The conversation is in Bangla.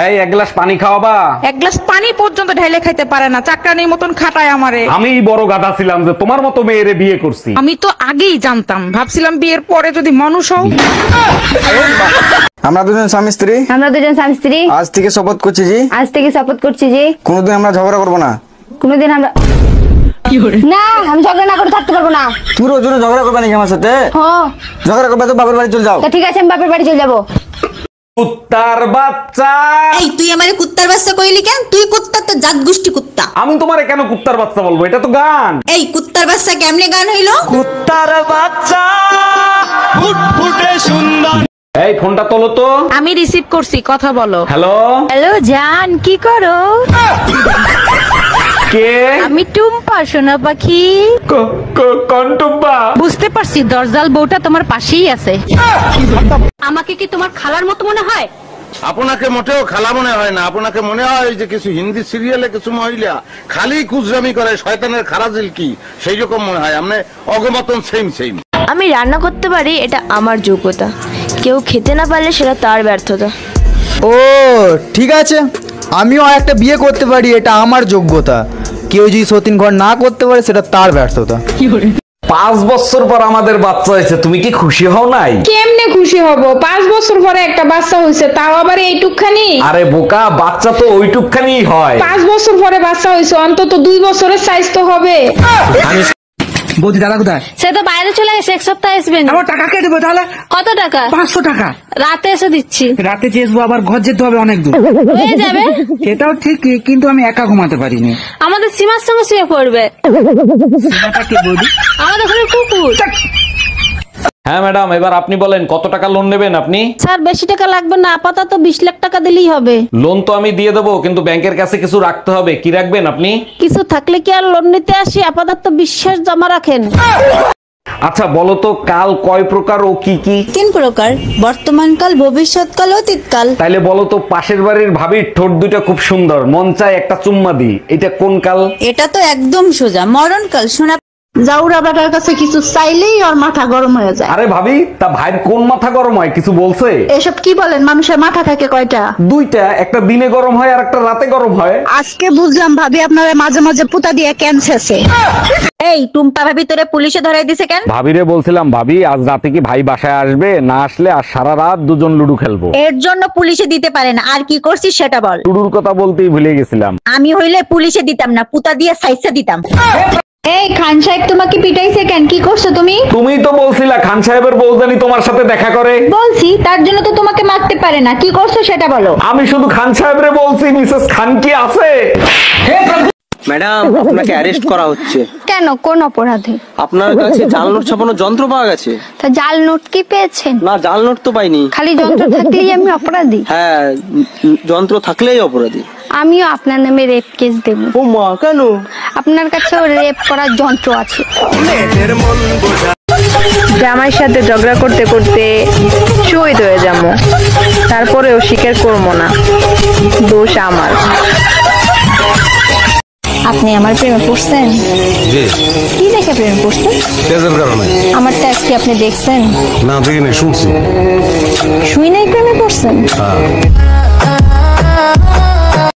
এই এক গ্লাস পানি খাওয়াবা? এক গ্লাস পানি পর্যন্ত ঢাইলে খাইতে পারে না, চাকরানির মতন খাটায় আমারে। আমি বড় গাধা ছিলাম যে তোমার মতো মেয়েরে বিয়ে করছি। আমি তো আগেই জানতাম, ভাবছিলাম বিয়ের পরে যদি মানুষ হও। আমরা দুজন স্বামী স্ত্রী। আমরা দুজন স্বামী স্ত্রী। আজ থেকে শপথ করছি জি। আজ থেকে শপথ করছি যে কোনোদিন আমরা ঝগড়া করবো না। কোনোদিন আমরা না, আমি ঝগড়া না করে থাকতে পারবো না। তুই রোজ রোজ ঝগড়া করবে নাকি আমার সাথে? হ্যাঁ, ঝগড়া করবে তো বাবার বাড়ি চলে যাও। তা ঠিক আছে, আমি বাপের বাড়ি চলে যাবো। কুত্তার বাচ্চা। এই তুই আমারে কুত্তার বাচ্চা কইলি কেন? তুই কুত্তা তো জাত গোষ্ঠী কুত্তা। আমি তোমারে কেন কুত্তার বাচ্চা বলবো? এটা তো গান। এই কুত্তার বাচ্চা কেমনে গান হইলো? কুত্তার বাচ্চা ফুটফুটে সুন্দর। এই ফোনটা তোলো তো। আমি রিসিভ করছি, কথা বলো। হ্যালো হ্যালো জান, কি করো? কে? আমি টুম্পা, সোনা পাখি। কোন টুম্পা? বুঝতে পারছি, দরজাল বউটা তোমার পাশেই আছে। আমাকে কি তোমার খালার মতো মনে হয়? আপনাকে মোটেও খালা মনে হয় না। আপনাকে মনে হয় যে কিছু হিন্দি সিরিয়ালে কিছু মহিলা খালি কুজরামি করে, শয়তানের খারাজিল কি সেই রকম মনে হয়। আপনি অগমতন সেম সেম। আমি রান্না করতে পারি, এটা আমার যোগ্যতা। কেউ খেতে না পারলে সেটা তার ব্যর্থতা। ও ঠিক আছে, আমিও একটা বিয়ে করতে পারি, এটা আমার যোগ্যতা। কেউ যদি সতীন ঘর না করতে পারে সেটা তার ব্যর্থতা। 5 বছর পর আমাদের বাচ্চা হয়েছে, তুমি কি খুশি হও নাই? কেমনে খুশি হব? 5 বছর পরে একটা বাচ্চা হইছে, তাও আবার এইটুকখানি। আরে বোকা, বাচ্চা তো ওইটুকখানি হয়। 5 বছর পরে বাচ্চা হইছে, অন্তত 2 বছরের সাইজ তো হবে। বৌদি দাদা কোথায়? সে তো বাইরে চলে গেছে, এক সপ্তাহ আসবেন। আমার টাকা কে দেবো তাহলে? কত টাকা? 500 টাকা। রাতে এসে দিচ্ছি। রাতে চেয়েছবো, আবার ঘর যেতে হবে অনেক দূর। হয়ে যাবে। সেটাও ঠিক, কিন্তু আমি একা ঘুমাতে পারিনি। আমাদের সীমার সঙ্গে শুয়ে পড়বে। কি বৌদি? আমাদের ঘরে কুকুর। হ্যাঁ ম্যাডাম, এবার আপনি বলেন কত টাকা লোন নেবেন আপনি? স্যার বেশি টাকা লাগবে না, আপাতত 20 লাখ টাকা দিলেই হবে। লোন তো আমি দিয়ে দেবো, কিন্তু ব্যাংকের কাছে কিছু রাখতে হবে। কি রাখবেন আপনি? কিছু থাকলে কি আর লোন নিতে আসি? আপাতত বিশ্বাস জমা রাখেন। আচ্ছা বলো তো, কাল কয় প্রকার ও কি কি? 3 প্রকার: বর্তমানকাল, ভবিষ্যৎকাল, অতীতকাল। তাইলে বলো তো, পাশের বাড়ির ভাবির ঠোঁট দুটো খুব সুন্দর, মন চায় একটা চুম্মা দিই, এটা কোন কাল? এটা তো একদম সোজা, মরণকাল। শোনা জাউরা বাটার কাছে কিছু চাইলেই ওর মাথা গরম হয়ে যায়। আরে ভাবি, তা ভাইয়ের কোন মাথা গরম হয়? কিছু বলছে? এসব কি বলেন? মানুষের মাথা থাকে কয়টা? 2টা, একটা দিনে গরম হয় আর একটা রাতে গরম হয়। আজকে বুঝলাম ভাবি আপনারা মাঝে মাঝে পুতা দিয়ে ক্যান্সারছে। এই টুম্পা ভাবি তোরে পুলিশে ধরাই দিছে কেন? ভাবিরে বলছিলাম, ভাবি আজ রাতে কি ভাই বাসায় আসবে? না আসলে আর সারা রাত দুজন লুডো খেলবো। এর জন্য পুলিশে দিতে পারে না। আর কি করছিস সেটা বল। লুডুর কথা বলতেই ভুলে গেছিলাম। আমি হইলে পুলিশে দিতাম না, পুতা দিয়ে সাইসা দিতাম। এই খান সাহেব তোমাকে পিটাইছে কেন? কি করছো তুমি? তুমিই তো বলছিলা খান সাহেবের বউজানি তোমার সাথে দেখা করে। বলছি, তার জন্য তো তোমাকে মারতে পারে না। কি করছো সেটা বলো। আমি শুধু খান সাহেবরে বলছি, মিসেস খান কি আছে? ম্যাডাম, আপনাকে অ্যারেস্ট করা হচ্ছে। কেন, কোন অপরাধে? আপনার কাছে জাল নোট ছাপানোর যন্ত্র পাওয়া গেছে। তা জাল নোট কি পেয়েছেন? না, জাল নোট তো পাইনি। খালি যন্ত্র থাকলেই আমি অপরাধী? হ্যাঁ, যন্ত্র থাকলেই অপরাধী। আমিও আপনার নামে রেপ কেস দেব। ও মা, কেন? আপনার কাছেও রেপ করার যন্ত্র আছে। জামাইয়ের সাথে ঝগড়া করতে করতে শহীদ হয়ে যাবো, তারপরেও স্বীকার করবো না, দোষ আমার। আপনি আমার প্রেমে পড়ছেন? কি দেখে প্রেমে পড়ছেন? আমার ট্যাক্স কি আপনি দেখছেন? না, দেখিনি, শুনছি। শুই নাই প্রেমে পড়ছেন?